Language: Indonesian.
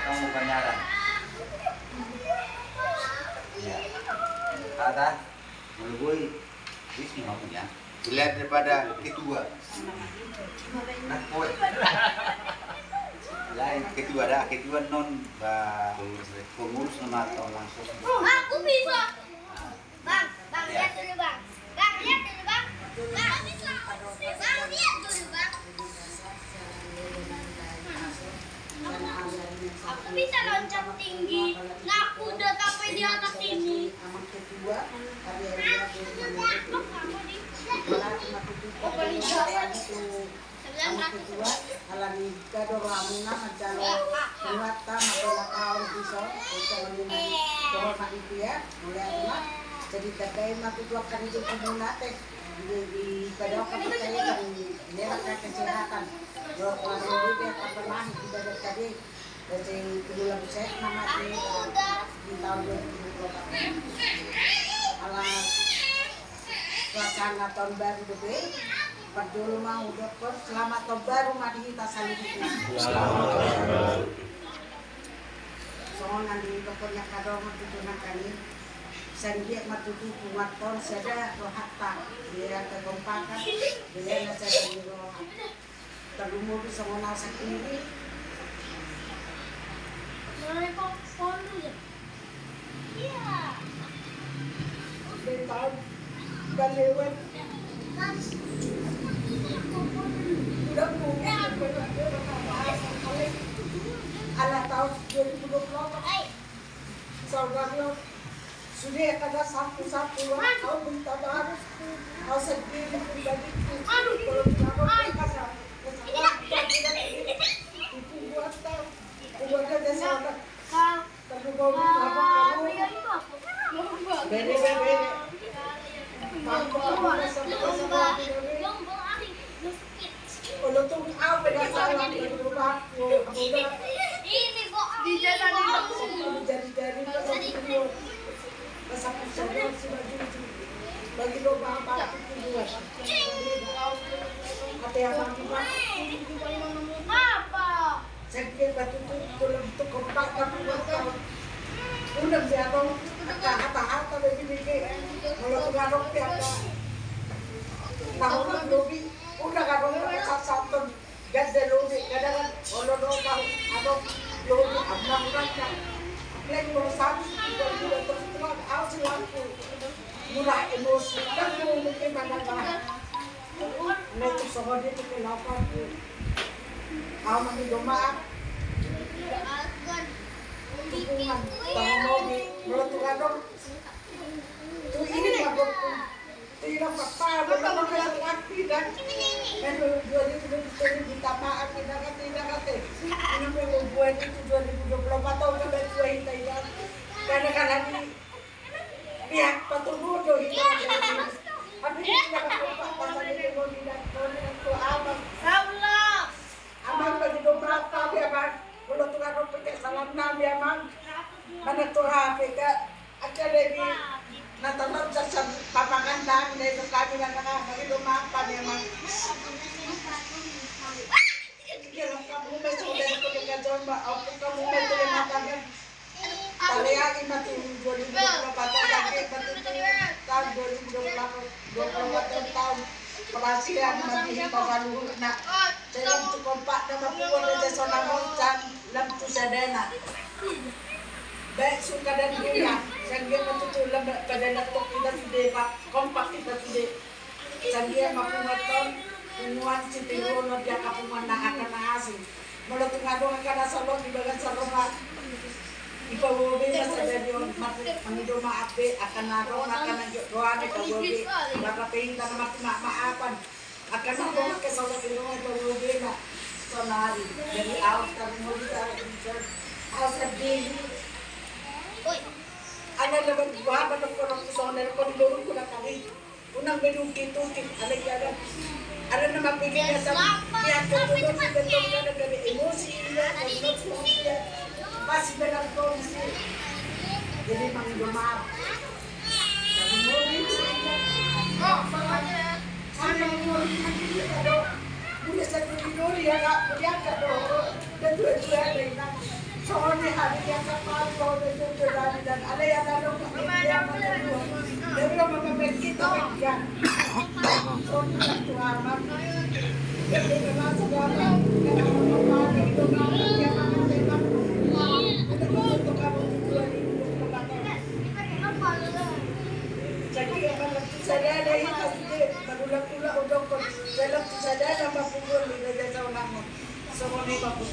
kamu panyaran. Ya. Ada mulai ini mapunya. Dilihat daripada ketua. Nah, kowe. Lain ketua dah, ketua non pengurus nama atau langsung. Aku bisa. Bang, lihat dulu bang. Bang, lihat dulu bang. Bang, bisa. Bang, lihat dulu bang. Aku bisa loncat tinggi. Nah, aku udah sampai di atas ini. Jadi terkait matutuakan itu komunate di pada waktu saya ini akan kesehatan. Kalau orang itu apa pernah tidak tadi dari kedua besar nama di tahun 2024. Alas suasana tahun baru itu berdulu mau dokter selamat tahun baru mari kita saling selamat. Soalnya di dokternya kadang itu nakani sandiak matutu kuaton sada rohata dia kegompakan dia nasa di rohat terumur bisa mengenal sendiri. Mereka follow ya? Iya. Dari tahun balewat udah punya ala tahun 2024 saudara sudah kada satu-satu tahun minta baru kau sendiri pribadi kalau tidak kasar itu buat tahu buat kerja sama tapi kau kamu bebe kalau tuh apa dah salah di rumah Ini kok jadi pasang saja si baju bagi doa apa itu dua apa yang apa? sakit batu tu tulang tu kompak tapi buat undang siapa kata bagi bagi kalau pengaruh siapa tahunan lobi udah kadang satu gas dan lobi kadang kalau tahu atau lobi abang kan lagi urusan juga terus awal selaku mulai emosi dan mungkin pandang nanti soal dia tu kenapa awal mandi doa dukungan tahun lobi meletukan dong tu ini mabuk tidak apa betul betul laki dan dua ribu ditambah tidak kata ini membuat itu 2024 tahun ke dua kita karena ini pihak petubuh itu tapi tidak apa pasal itu tidak itu abang abang bagi beberapa dia bang kalau tukar rupiah salam nabi abang mana tuh HP aja lagi nonton sesat papangan dan dari kami dan bagi beberapa dia bang kalau kamu besok dari kedekaan mbak aku kamu besok yang makan Talaya imati 2024 lagi betul tahun 2024 tahun pelasian mati pasal nak dalam cukup pak nama puan dan sona moncan lam tu sadana baik suka dan dunia sangge betul lam pada laptop kita sudah pak kompak kita sudah sangge mampu ngaton umuan citiro no dia kapuman na akan asing meletung adong akan salon di bagian salon ipawobe masada di manido maape akan narong akan doa ni kawobe baka pahinta na maapan akan narong ke salon di rumah ipawobe na sonari dari out kami mo di house of baby ana laban buha ba ng korong soner ko di dorong ko na kami unang beduki-tuki ana yagan ada nama pikirnya sama pihak ketutup betul ada dari emosi ya masih dalam kondisi jadi manggil maaf tapi mobil sana udah satu tidur ya kak berangkat dong dan dua-dua ada soalnya Dari yang kapal kau itu dari dan ada yang ada yang dari yang mengambil kita bagian. So kita tuaman. Jadi memang segala kita mengapa itu kalau yang akan tembak untuk kamu tujuan itu kebakar. Jadi akan saya ada yang kasih berulang-ulang untuk dalam saya nambah pukul di desa ulama. Semua ni bagus.